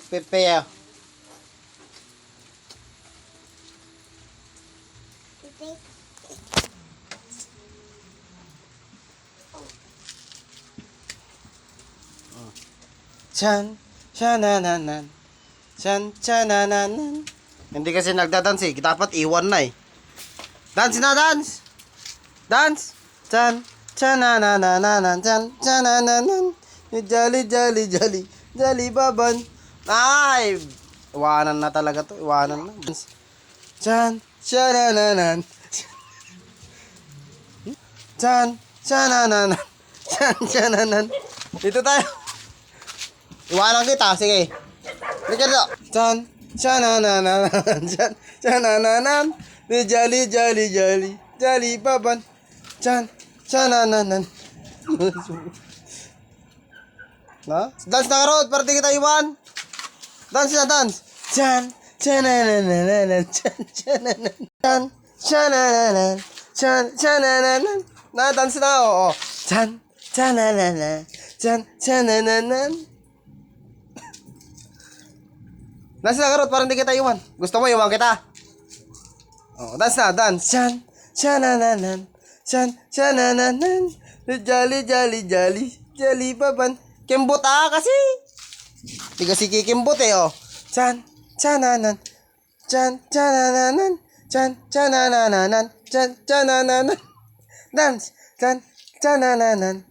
Pepe. Chan, chanananan. Chan, chanananan. Hindi kasi nagdadance eh. Dapat iwan na eh. Dance na, dance! Dance! Chan, chananananan. Chan, chanananan. Jolly, jolly, jolly. Jolly baban. Ay! Iwanan na talaga to. Iwanan na. Chan, chanananan. Chan, chanananan. Chan, chananan. Dito tayo. Iwanan kita. Sige. Dito. Chan, chanananan. Chan, chanananan. Jolly, jolly, jolly. Jolly baban. Chan, chanananan. Na? Dance na karot para di kita iwan. Dance na dance. Chan, chanananan. Chan, chananan. Chan, chanananan. Chan, chanananan. Na dance na oo. Chan, chanananan. Chan, chanananan. Dance na karot para di kita iwan. Gusto mo iwan kita? Oh, dance na, dance. Chan, chanananan. Chan, chanananan. Jolly, jolly, jolly. Jolly baban. Kimbot kasi. Di kasi kikimbot eh, oh. Chan, chananan. Chan, chanananan. Chan, chanananan. Chan, chanananan. Dance. Chan, chanananan.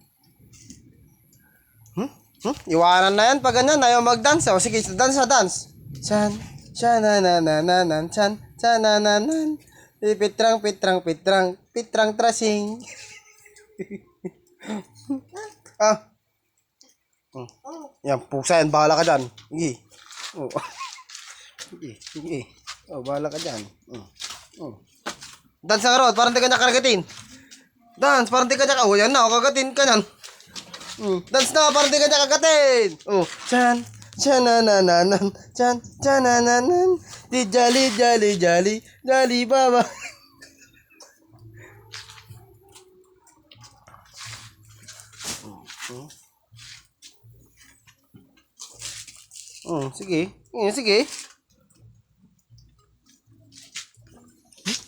Iwanan na yan pag ganyan. Ayaw mag-dance. O, sige, dance na dance. Chan, chanananan. Chan, chanananan. Pitrang, pitrang, pitrang. Pitrang trasing. Ah. Yan, pusa yan. Bahala ka dyan. Sige. Oh. Sige, sige. Oh, bahala ka dyan. Dance na karot. Parang di ka niya karagatin. Dance, parang di ka niya. Oh, yan na. Kagatin ka yan. Dance na, parang di ka niya kagatin. Oh, chan, chanananan. Chan, chanananan. Di jolly, jolly, jolly. Jolly baba. Sige. Sige.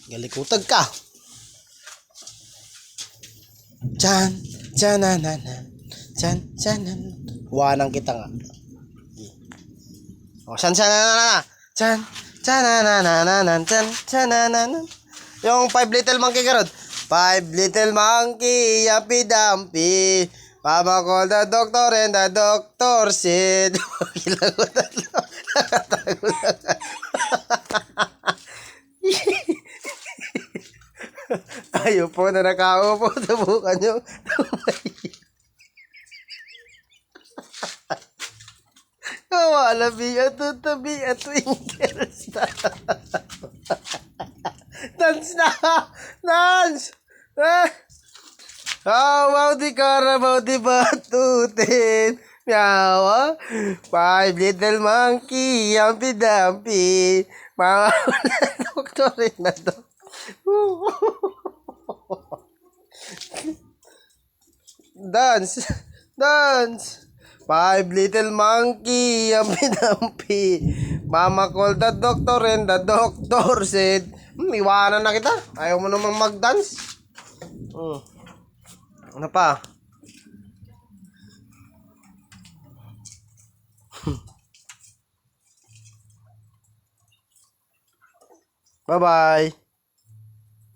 Galikutag ka. Chan, chanananan. Chan, chananan. Wanang kita nga. O, chan, chanananan. Chan, chanananan. Chan, chanananan. Yung 5 little monkey karod. 5 little monkey, yappy dumpy. Papa called the doctor and the doctor said, ilang ko tatlo, nakatago lang. Ayaw po na nakaupo, subukan nyo. Walabi at tutabi at twinkle star. Dance na! Dance! Wow di karabaw di batutin. Meow. 5 little monkey, yumpy dumpy. Mama doktor rin na to. Dance. Dance. 5 little monkey, yumpy dumpy. Mama called the doctor and the doctor said, iwanan na kita. Ayaw mo namang mag-dance. Ano pa? Bye-bye.